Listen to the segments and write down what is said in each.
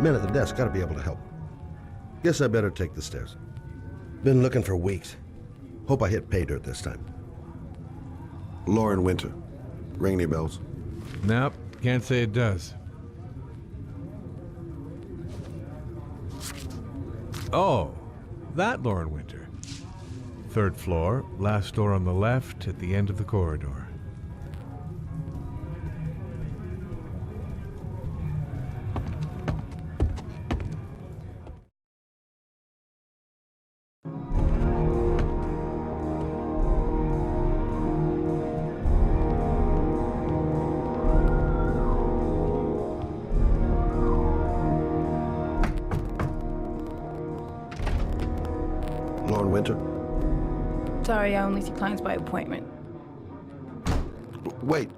Men at the desk gotta be able to help. Guess I better take the stairs. Been looking for weeks. Hope I hit pay dirt this time. Lauren Winter. Ring any bells? Nope, can't say it does. Oh, that Lauren Winter. 3rd floor, last door on the left at the end of the corridor. Lauren Winter? Sorry, I only see clients by appointment. Wait.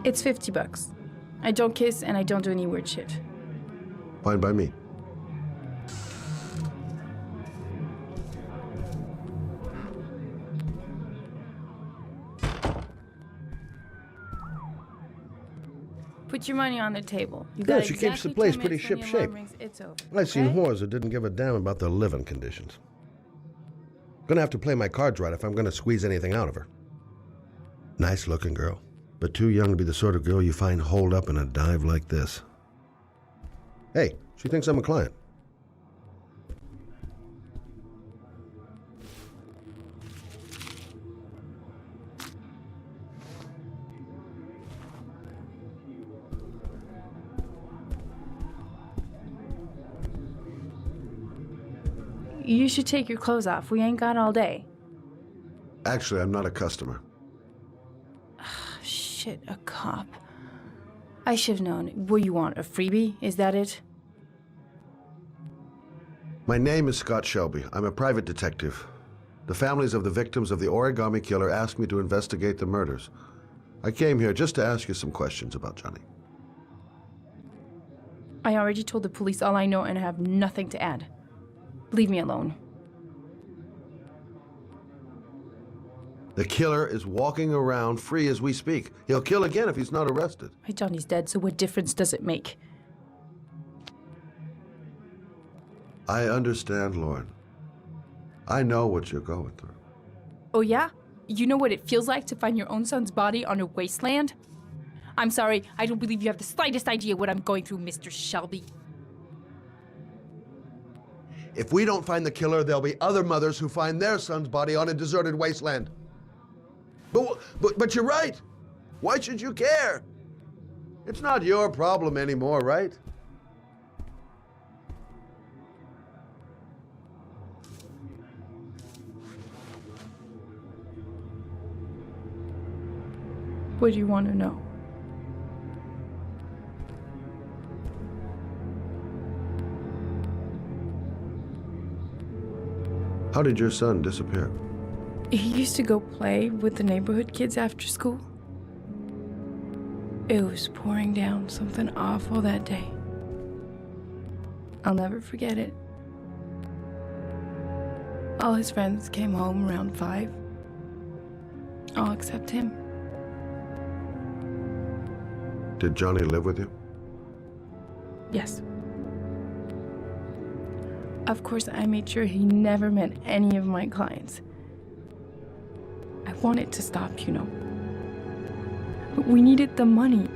It's $50. I don't kiss and I don't do any weird shit. Fine by me. Put your money on the table. You Yeah, got she exactly keeps the 10 place pretty minutes when the ship-shape. alarm rings, it's over. I've seen okay? whores that didn't give a damn about their living conditions. Gonna have to play my cards right if I'm gonna squeeze anything out of her. Nice looking girl, but too young to be the sort of girl you find holed up in a dive like this. Hey, she thinks I'm a client. You should take your clothes off. We ain't got all day. Actually, I'm not a customer. Shit, a cop. I should have known. What do you want, a freebie? Is that it? My name is Scott Shelby. I'm a private detective. The families of the victims of the Origami Killer asked me to investigate the murders. I came here just to ask you some questions about Johnny. I already told the police all I know and I have nothing to add. Leave me alone. The killer is walking around free as we speak. He'll kill again if he's not arrested. My Johnny's dead, so what difference does it make? I understand, Lauren. I know what you're going through. Oh yeah? You know what it feels like to find your own son's body on a wasteland? I'm sorry, I don't believe you have the slightest idea what I'm going through, Mr. Shelby. If we don't find the killer, there'll be other mothers who find their son's body on a deserted wasteland. But you're right. Why should you care? It's not your problem anymore, right? What do you want to know? How did your son disappear? He used to go play with the neighborhood kids after school. It was pouring down something awful that day. I'll never forget it. All his friends came home around 5. All except him. Did Johnny live with you? Yes. Of course, I made sure he never met any of my clients. I wanted to stop, you know. But we needed the money.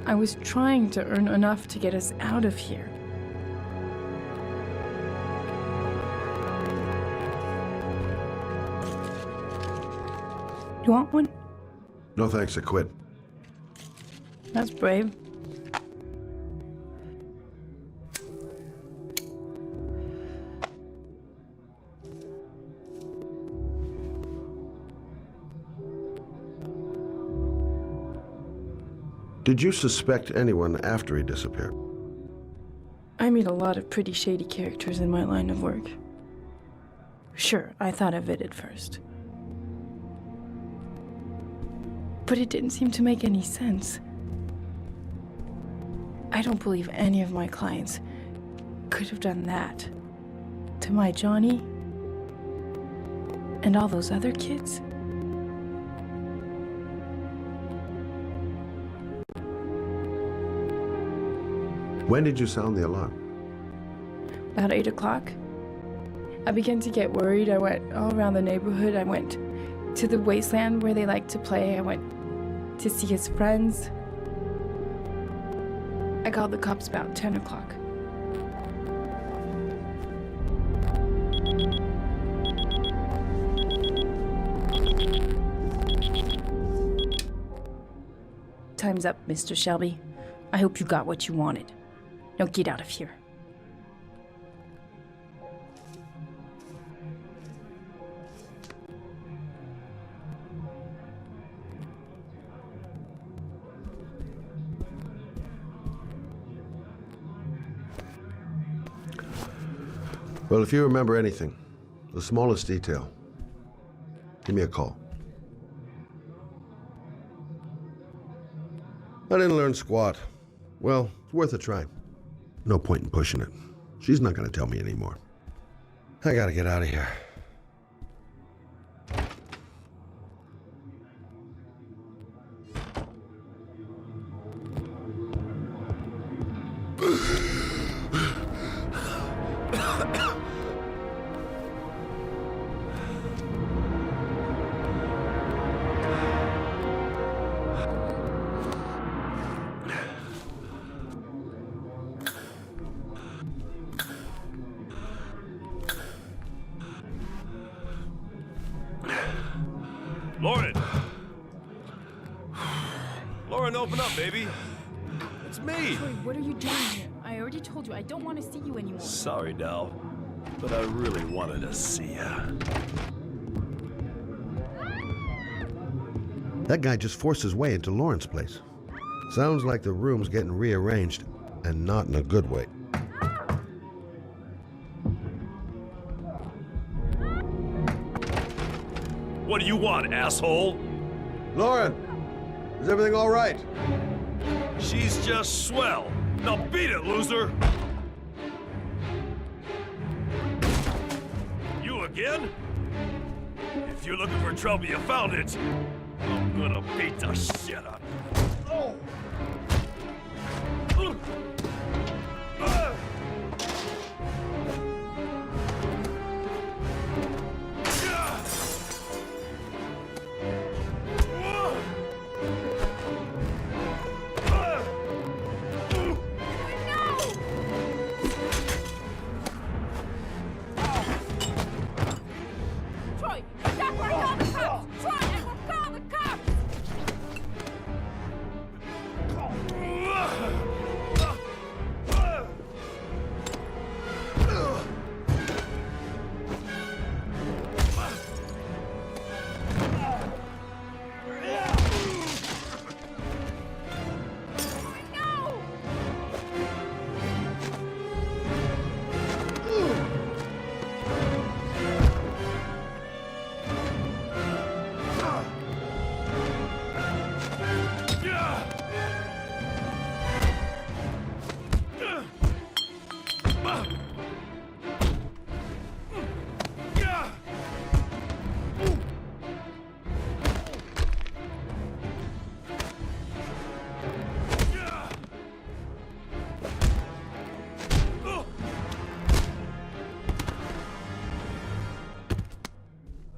I was trying to earn enough to get us out of here. You want one? No thanks, I quit. That's brave. Did you suspect anyone after he disappeared? I meet a lot of pretty shady characters in my line of work. Sure, I thought of it at first. But it didn't seem to make any sense. I don't believe any of my clients could have done that to my Johnny and all those other kids. When did you sound the alarm? About 8 o'clock. I began to get worried. I went all around the neighborhood. I went to the wasteland where they like to play. I went to see his friends. I called the cops about 10 o'clock. Time's up, Mr. Shelby. I hope you got what you wanted. Now get out of here. Well, if you remember anything, the smallest detail, give me a call. I didn't learn squat. Well, it's worth a try. No point in pushing it. She's not going to tell me anymore. I gotta get out of here. Lauren! Lauren, open up, baby. It's me. Troy, what are you doing here? I already told you I don't want to see you anymore. Sorry, Dal, but I really wanted to see ya. That guy just forced his way into Lauren's place. Sounds like the room's getting rearranged, and not in a good way. What do you want, asshole? Lauren, is everything all right? She's just swell. Now beat it, loser! You again? If you're looking for trouble, you found it. I'm gonna beat the shit out of you. Oh!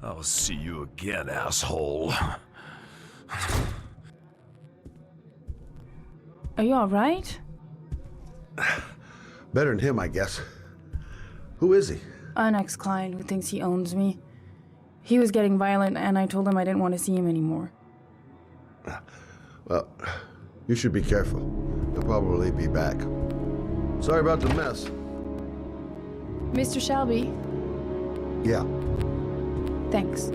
I'll see you again, asshole. Are you all right? Better than him, I guess. Who is he? An ex-client who thinks he owns me. He was getting violent, and I told him I didn't want to see him anymore. Well, you should be careful. He'll probably be back. Sorry about the mess. Mr. Shelby, Yeah. thanks.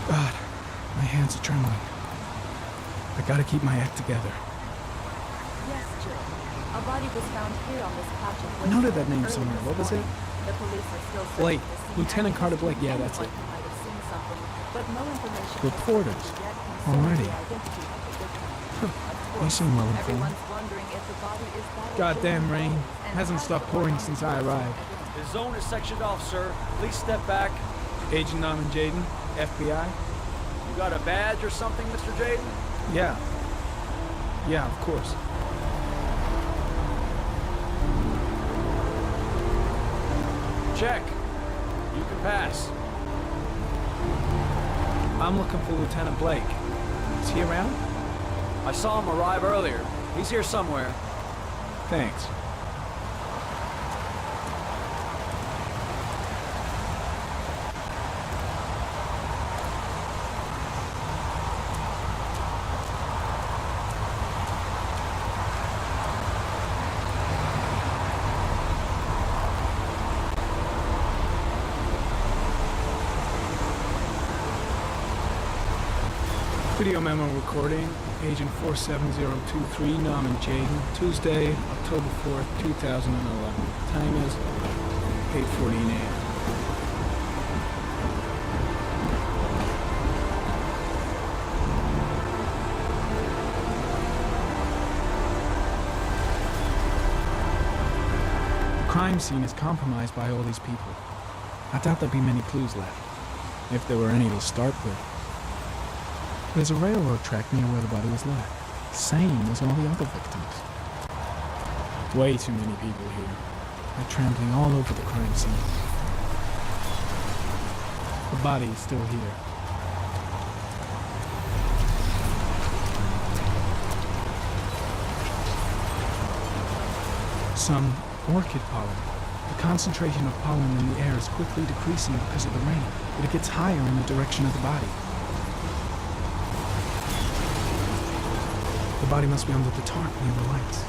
God, my hands are trembling. I gotta keep my act together. Yes, Joe. A body was found here on this patch of I noted that name early somewhere. this What was it? morning. The police are still searching Blake. the scene Lieutenant and Carter Blake. Yeah, anyone that's it. who might have seen something, but no information has Reporters. been yet concerning Already. the identity of the victim. Of They course, seem well informed. everyone's wondering if the body is that of Goddamn Joe rain. and Hasn't has stopped the pouring body since I arrived. The zone is sectioned off, sir. Please step back. Agent Normand Jaden, FBI? You got a badge or something, Mr. Jaden? Yeah. Yeah, of course. Check. You can pass. I'm looking for Lieutenant Blake. Is he around? I saw him arrive earlier. He's here somewhere. Thanks. Video memo recording, Agent 47023, Normand Jaden, Tuesday, October 4th, 2011. Time is 8:14 a.m. The crime scene is compromised by all these people. I doubt there'd be many clues left, if there were any to start with. There's a railroad track near where the body was left. Same as all the other victims. Way too many people here. They're trampling all over the crime scene. The body is still here. Some orchid pollen. The concentration of pollen in the air is quickly decreasing because of the rain, but it gets higher in the direction of the body. The body must be under the tarp near the lights.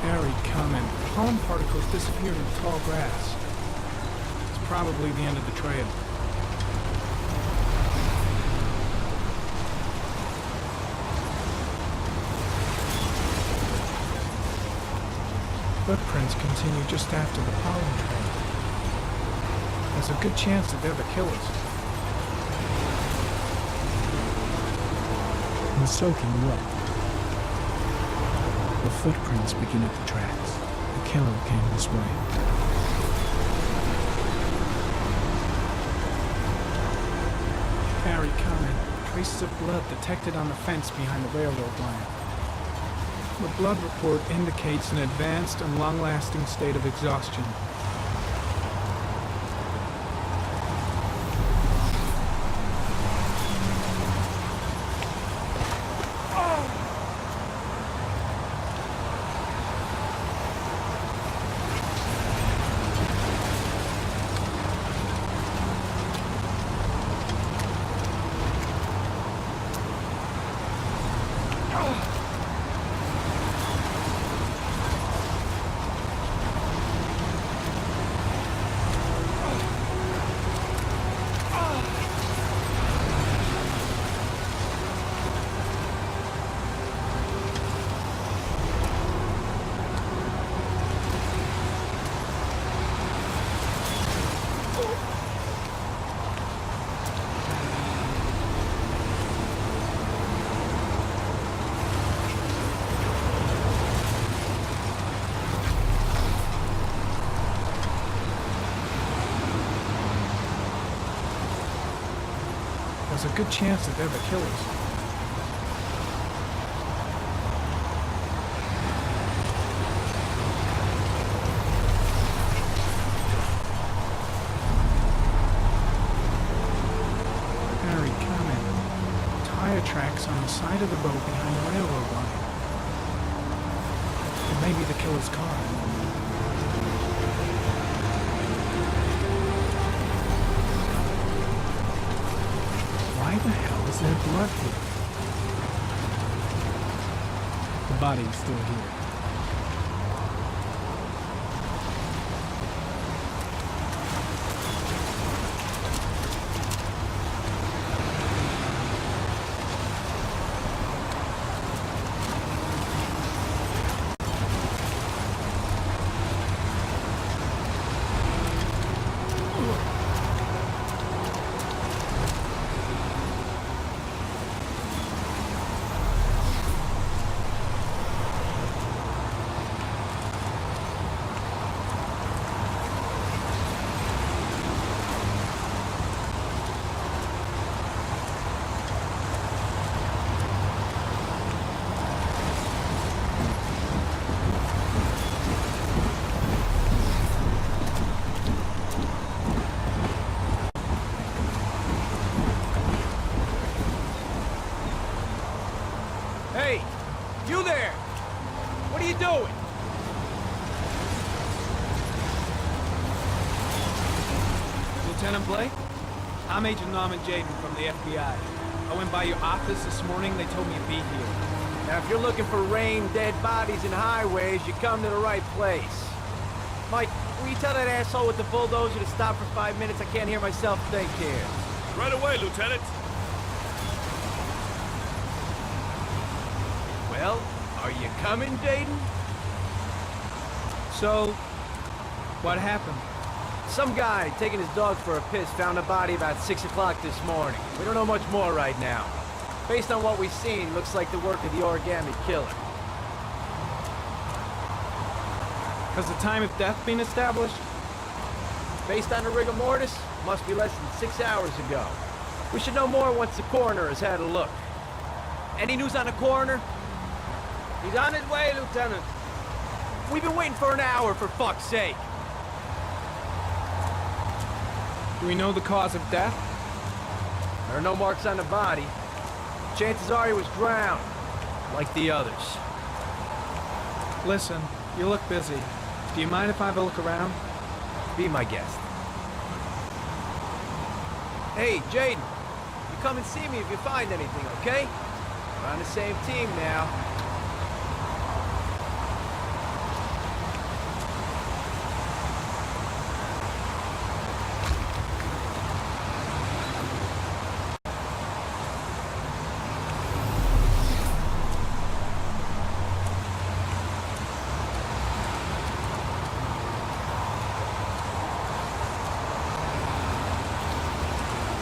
Harry, comment. Pollen particles disappeared in tall grass. It's probably the end of the trail. Footprints continue just after the pollen trail. There's a good chance that they're the killers. And soaking wet. The footprints begin at the tracks. The killer came this way. Harry, comment. Traces of blood detected on the fence behind the railroad line. The blood report indicates an advanced and long-lasting state of exhaustion. There's a good chance that they're the killers. Harry, comment. Tire tracks on the side of the road behind the railroad line. It may be the killer's car. Why the hell is there blood here? The body is still here. you doing? Lieutenant Blake? I'm Agent Normand from the FBI. I went by your office this morning. They told me to be here. Now, if you're looking for rain, dead bodies, and highways, you come to the right place. Mike, will you tell that asshole with the bulldozer to stop for 5 minutes? I can't hear myself think here. Right away, Lieutenant. Well, are you coming, Dayton? So, what happened? Some guy taking his dog for a piss found a body about 6 o'clock this morning. We don't know much more right now. Based on what we've seen, looks like the work of the Origami Killer. Has the time of death been established? Based on the rigor mortis, must be less than 6 hours ago. We should know more once the coroner has had a look. Any news on the coroner? He's on his way, Lieutenant. We've been waiting for an hour, for fuck's sake. Do we know the cause of death? There are no marks on the body. Chances are he was drowned, like the others. Listen, you look busy. Do you mind if I have a look around? Be my guest. Hey, Jaden. You come and see me if you find anything, okay? We're on the same team now.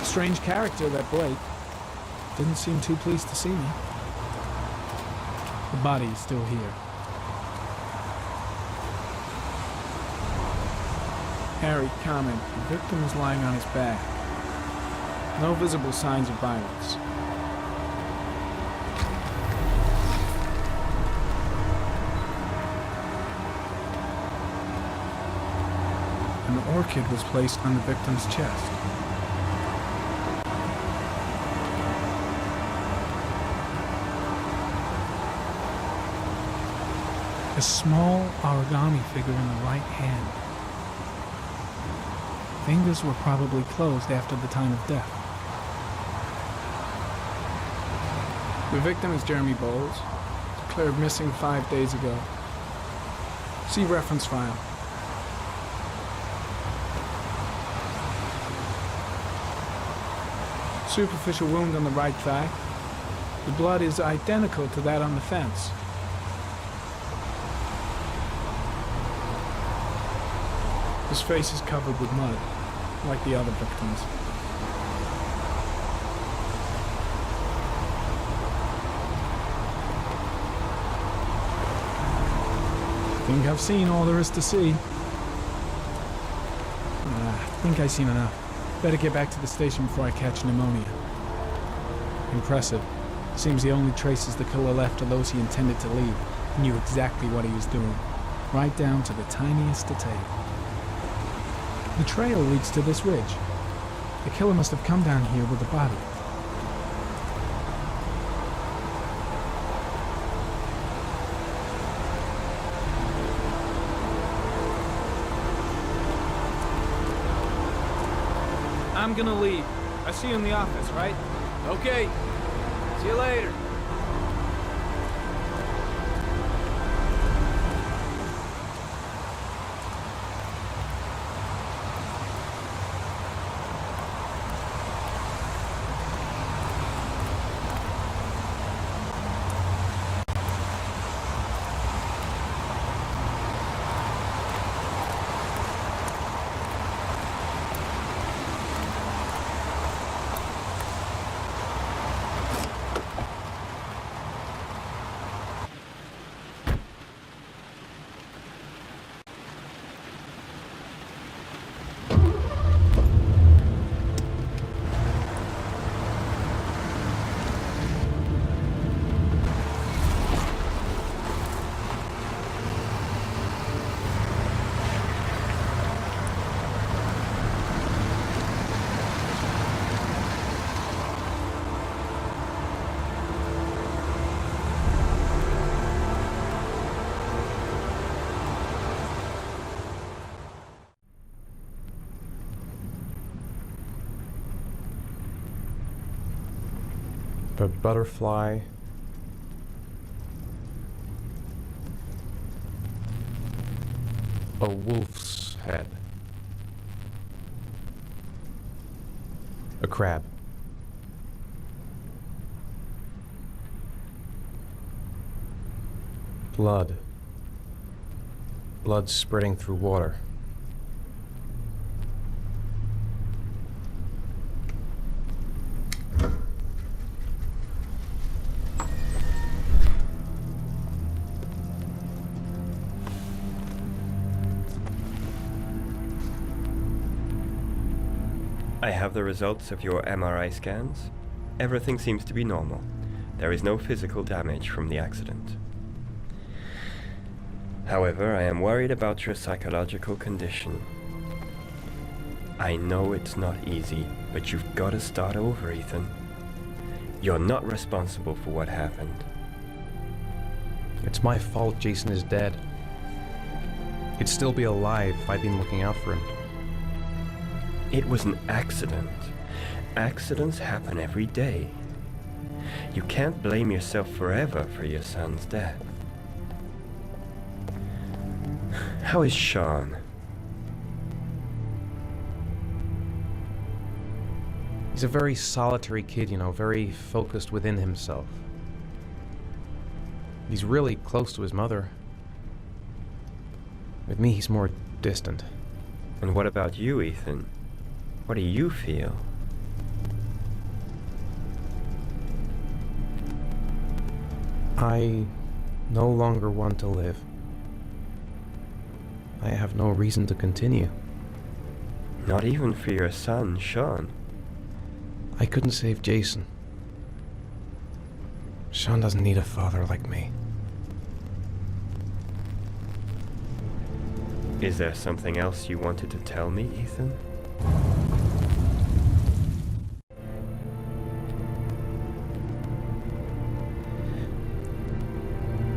Strange character, that Blake. Didn't seem too pleased to see me. The body is still here. Harry, comment. The victim was lying on his back. No visible signs of violence. An orchid was placed on the victim's chest. A small origami figure in the right hand. Fingers were probably closed after the time of death. The victim is Jeremy Bowles, declared missing 5 days ago. See reference file. Superficial wound on the right thigh. The blood is identical to that on the fence. His face is covered with mud, like the other victims. I think I've seen all there is to see. I think I've seen enough. Better get back to the station before I catch pneumonia. Impressive. Seems the only traces the killer left are those he intended to leave. He knew exactly what he was doing, right down to the tiniest detail. The trail leads to this ridge. The killer must have come down here with the body. I'm gonna leave. I see you in the office, right? Okay. See you later. A butterfly. A wolf's head. A crab. Blood. Blood spreading through water. I have the results of your MRI scans. Everything seems to be normal. There is no physical damage from the accident. However, I am worried about your psychological condition. I know it's not easy, but you've got to start over, Ethan. You're not responsible for what happened. It's my fault Jason is dead. He'd still be alive if I'd been looking out for him. It was an accident. Accidents happen every day. You can't blame yourself forever for your son's death. How is Sean? He's a very solitary kid, you know, very focused within himself. He's really close to his mother. With me, he's more distant. And what about you, Ethan? What do you feel? I no longer want to live. I have no reason to continue. Not even for your son, Sean. I couldn't save Jason. Sean doesn't need a father like me. Is there something else you wanted to tell me, Ethan?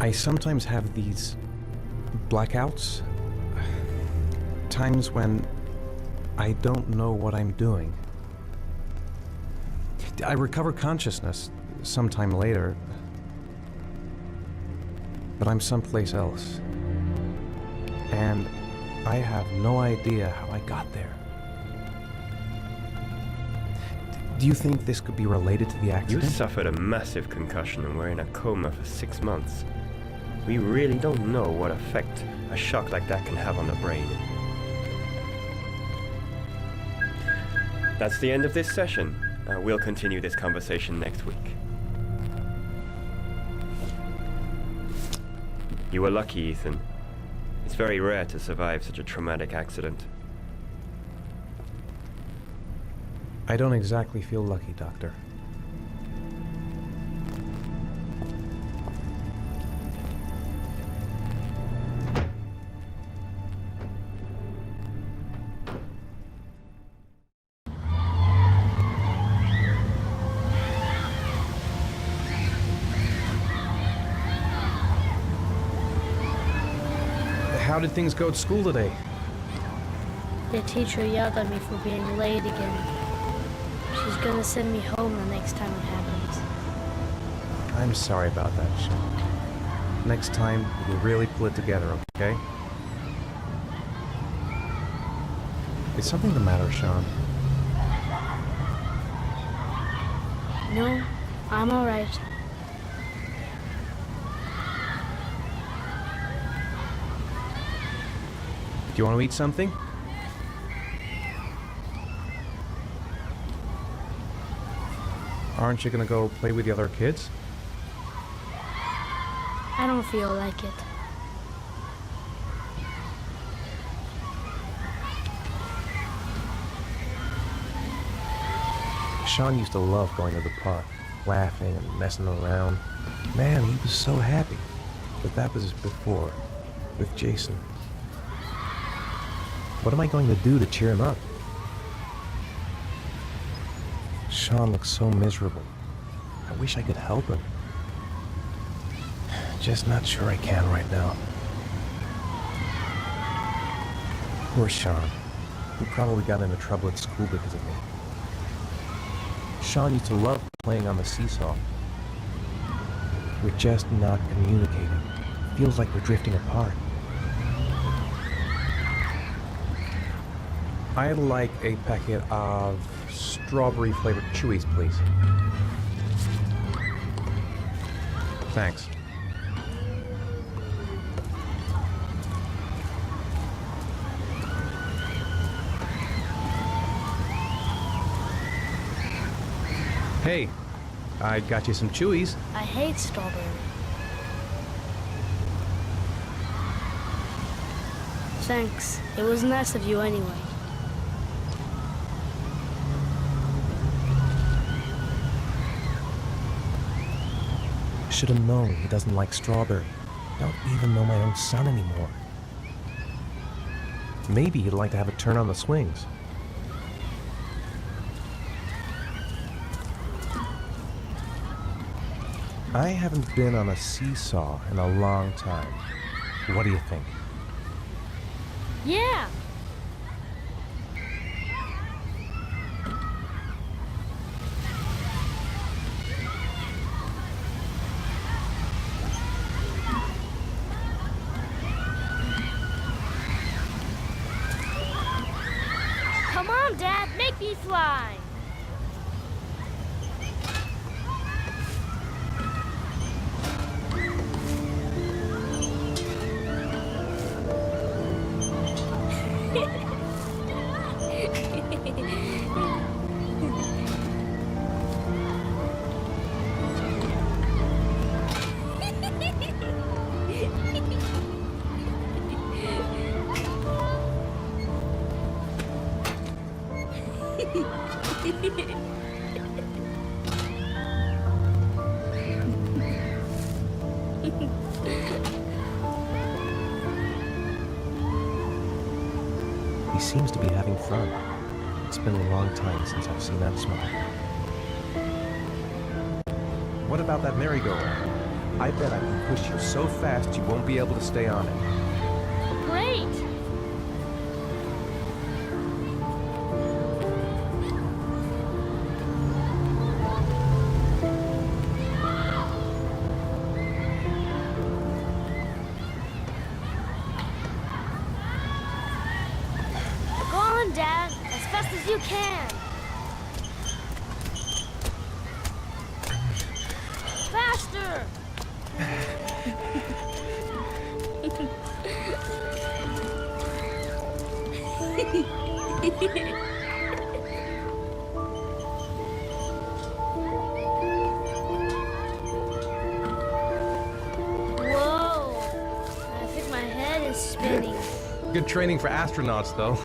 I sometimes have these blackouts. Times when I don't know what I'm doing. I recover consciousness sometime later, but I'm someplace else. And I have no idea how I got there. Do you think this could be related to the You accident? suffered a massive concussion and were in a coma for 6 months. We really don't know what effect a shock like that can have on the brain. That's the end of this session. We'll continue this conversation next week. You were lucky, Ethan. It's very rare to survive such a traumatic accident. I don't exactly feel lucky, Doctor. How did things go at school today? The teacher yelled at me for being late again. She's gonna send me home the next time it happens. I'm sorry about that, Sean. Next time, we'll really pull it together, okay? Is something the matter, Sean? No, I'm alright. Do you want to eat something? Aren't you gonna go play with the other kids? I don't feel like it. Sean used to love going to the park, laughing and messing around. Man, he was so happy. But that was before, with Jason. What am I going to do to cheer him up? Sean looks so miserable. I wish I could help him. Just not sure I can right now. Poor Sean. He probably got into trouble at school because of me. Sean used to love playing on the seesaw. We're just not communicating. Feels like we're drifting apart. I'd like a packet of strawberry-flavored chewies, please. Thanks. Hey, I got you some chewies. I hate strawberry. Thanks. It was nice of you anyway. Should have known he doesn't like strawberry. Don't even know my own son anymore. Maybe he'd like to have a turn on the swings. I haven't been on a seesaw in a long time. What do you think? Yeah! Come on, Dad, make me fly! He seems to be having fun. It's been a long time since I've seen that smile. What about that merry-go-round? I bet I can push you so fast you won't be able to stay on it. Great! Go on, Dad, as fast as you can. Faster! Whoa! I think my head is spinning. Good training for astronauts, though.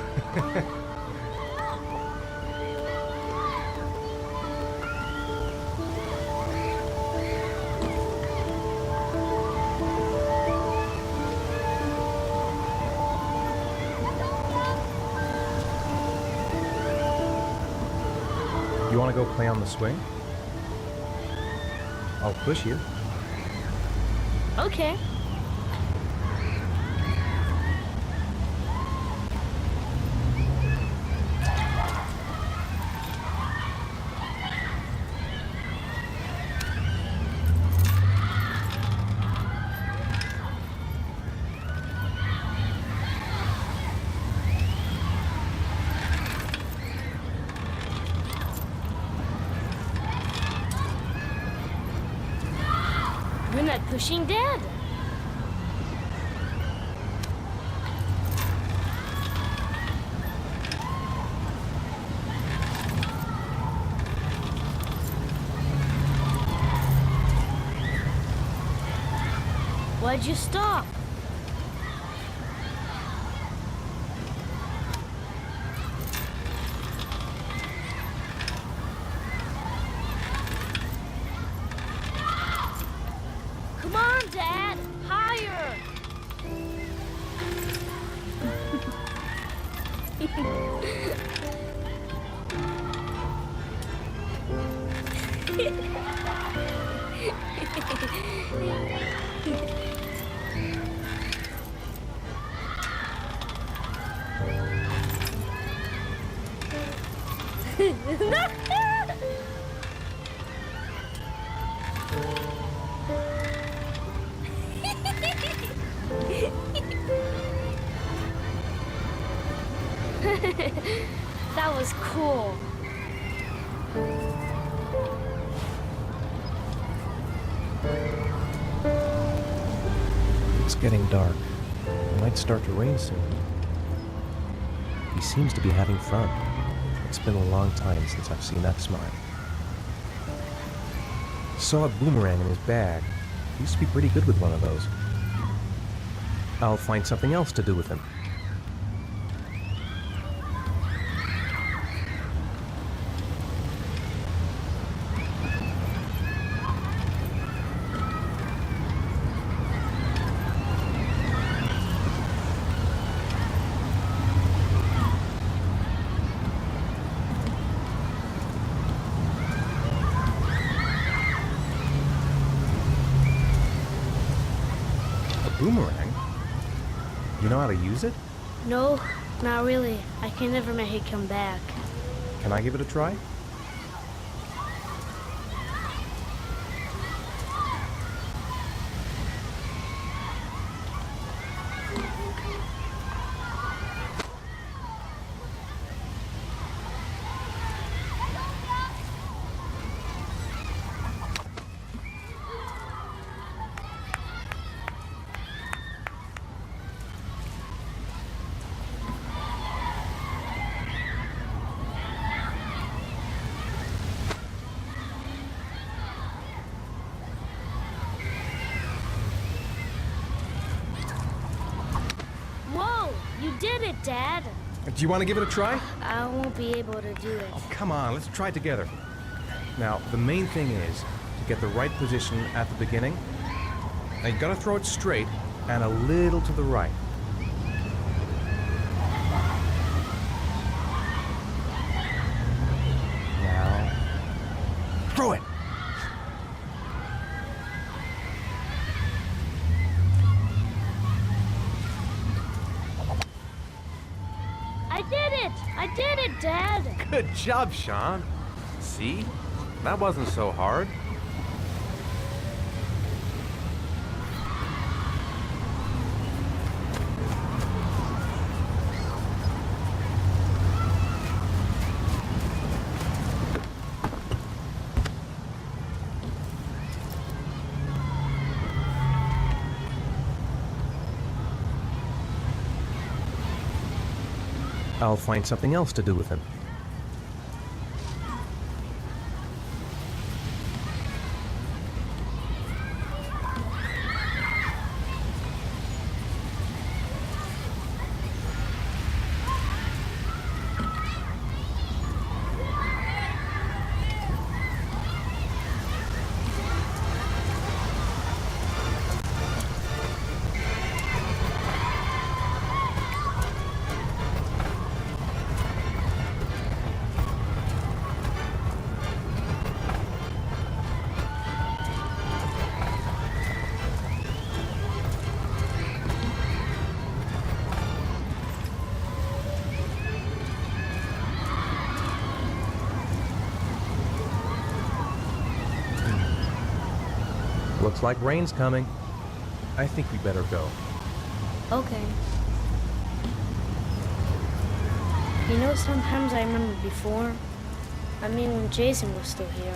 You want to go play on the swing? I'll push you. Okay. You're not pushing, Dad. Why'd you stop? Come on, Dad! Higher! That was cool. It's getting dark. It might start to rain soon. He seems to be having fun. It's been a long time since I've seen that smile. Saw a boomerang in his bag. He used to be pretty good with one of those. I'll find something else to do with him. Boomerang? You know how to use it? No, not really. I can never make it come back. Can I give it a try? You did it, Dad! Do you want to give it a try? I won't be able to do it. Oh, come on, let's try it together. Now, the main thing is to get the right position at the beginning. Now, you gotta throw it straight and a little to the right. Now, throw it! I did it, Dad! Good job, Sean. See? That wasn't so hard. I'll find something else to do with him. Looks like rain's coming. I think we better go. Okay. You know, sometimes I remember before. I mean, when Jason was still here.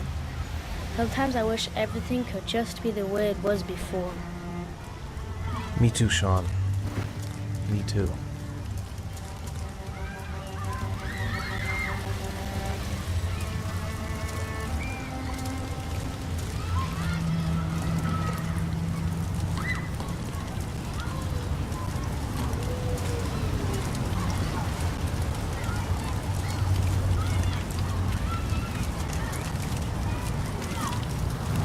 Sometimes I wish everything could just be the way it was before. Me too, Sean. Me too.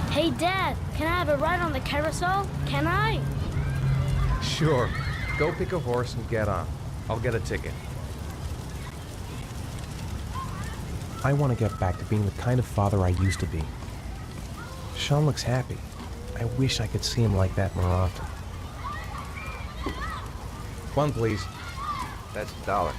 Hey, Dad, can I have a ride on the carousel? Can I? Sure. Go pick a horse and get on. I'll get a ticket. I want to get back to being the kind of father I used to be. Sean looks happy. I wish I could see him like that more often. One, please. That's $1.